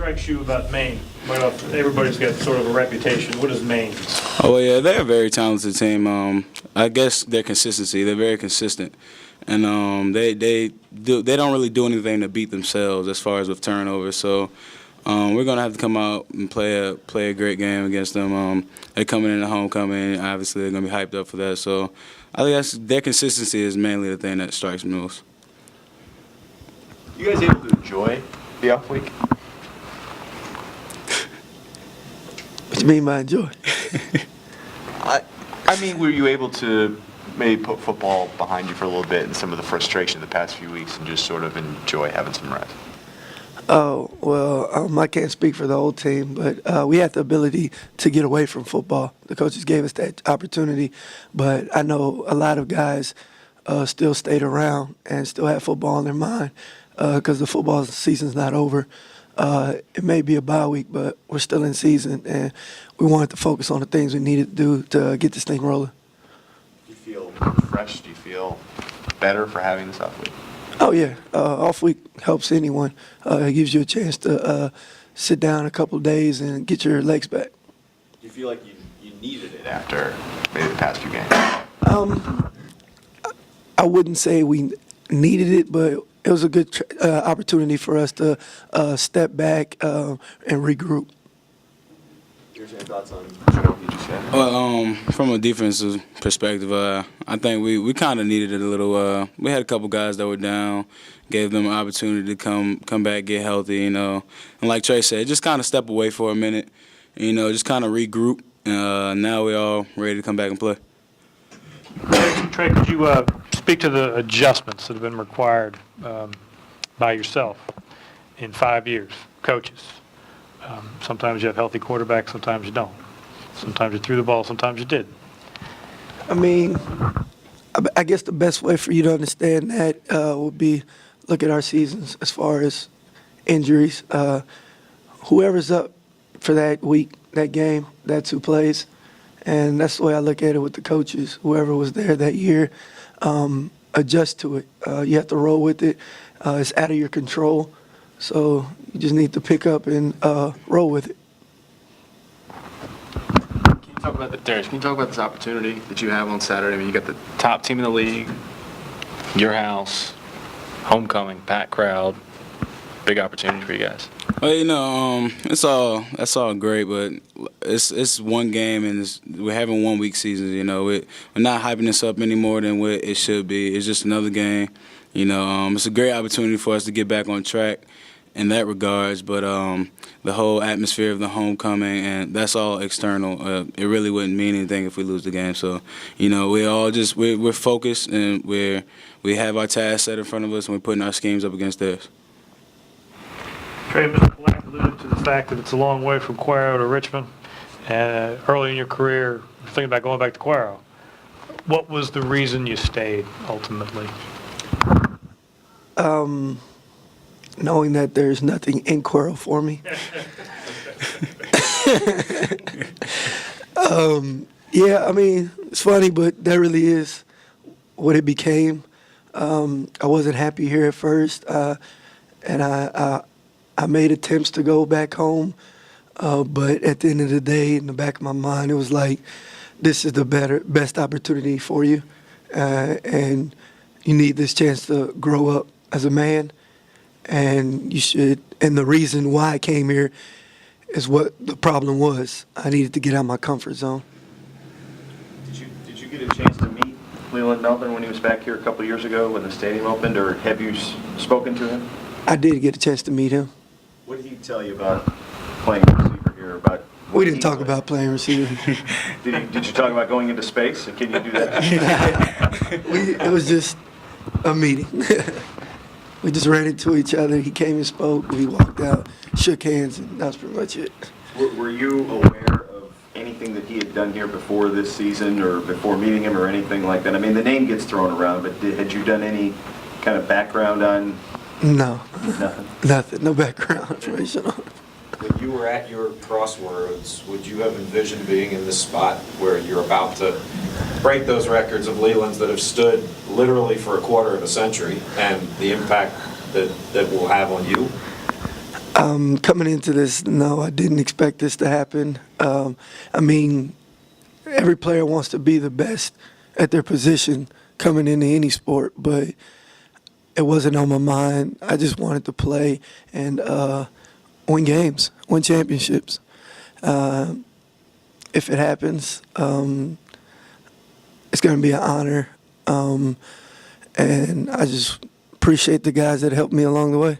strikes you about Maine? Everybody's got sort of a reputation. What is Maine? Oh, well, yeah, they're a very talented team. I guess their consistency, they're very consistent. And they don't really do anything to beat themselves as far as with turnovers. So we're going to have to come out and play a great game against them. They're coming in at homecoming. Obviously, they're going to be hyped up for that. So I think their consistency is mainly the thing that strikes me most. You guys able to enjoy the off week? What you mean by enjoy? I mean, were you able to maybe put football behind you for a little bit and some of the frustration of the past few weeks and just sort of enjoy having some rest? Oh, well, I can't speak for the whole team, but we had the ability to get away from football. The coaches gave us that opportunity, but I know a lot of guys still stayed around and still have football in their mind because the football season's not over. It may be a bye week, but we're still in season, and we wanted to focus on the things we needed to do to get this thing rolling. Do you feel refreshed? Do you feel better for having this off week? Oh, yeah. Off week helps anyone. It gives you a chance to sit down a couple of days and get your legs back. Do you feel like you needed it after maybe the past few games? I wouldn't say we needed it, but it was a good opportunity for us to step back and regroup. Here's your thoughts on what you just said. Well, from a defensive perspective, I think we kind of needed it a little. We had a couple guys that were down, gave them an opportunity to come back, get healthy, And like Trey said, just kind of step away for a minute, just kind of regroup. Now we're all ready to come back and play. Trey, could you speak to the adjustments that have been required by yourself in 5 years, coaches? Sometimes you have healthy quarterbacks, sometimes you don't. Sometimes you threw the ball, sometimes you did. I mean, I guess the best way for you to understand that would be look at our seasons as far as injuries. Whoever's up for that week, that game, that's who plays. And that's the way I look at it with the coaches. Whoever was there that year, adjust to it. You have to roll with it. It's out of your control. So you just need to pick up and roll with it. Can you talk about Darrius, can you talk about this opportunity that you have on Saturday? I mean, you got the top team in the league, your house, homecoming, packed crowd, big opportunity for you guys. Well, that's all great, but it's one game and we're having 1 week seasons. We're not hyping this up any more than what it should be. It's just another game. It's a great opportunity for us to get back on track in that regards, but the whole atmosphere of the homecoming, and that's all external. It really wouldn't mean anything if we lose the game. So, we're focused and we have our tasks set in front of us, and we're putting our schemes up against theirs. Trey, Mr. Black alluded to the fact that it's a long way from Cuero to Richmond, and early in your career, thinking about going back to Cuero. What was the reason you stayed ultimately? Knowing that there's nothing in Cuero for me. Yeah, I mean, it's funny, but that really is what it became. I wasn't happy here at first, and I made attempts to go back home, but at the end of the day, in the back of my mind, it was like, this is the best opportunity for you, and you need this chance to grow up as a man, and you should. And the reason why I came here is what the problem was. I needed to get out of my comfort zone. Did you get a chance to meet Leland Melvin when he was back here a couple of years ago when the stadium opened, or have you spoken to him? I did get a chance to meet him. What did he tell you about playing receiver here? We didn't talk about playing receiver. Did you talk about going into space? And can you do that? It was just a meeting. We just ran into each other. He came and spoke. We walked out, shook hands, and that's pretty much it. Were you aware of anything that he had done here before this season or before meeting him or anything like that? I mean, the name gets thrown around, but had you done any kind of background on? No. Nothing? Nothing. No background information on it. When you were at your crossroads, would you have envisioned being in this spot where you're about to break those records of Leland's that have stood literally for a quarter of a century and the impact that will have on you? Coming into this, no, I didn't expect this to happen. I mean, every player wants to be the best at their position coming into any sport, but it wasn't on my mind. I just wanted to play and win games, win championships. If it happens, it's going to be an honor, and I just appreciate the guys that helped me along the way.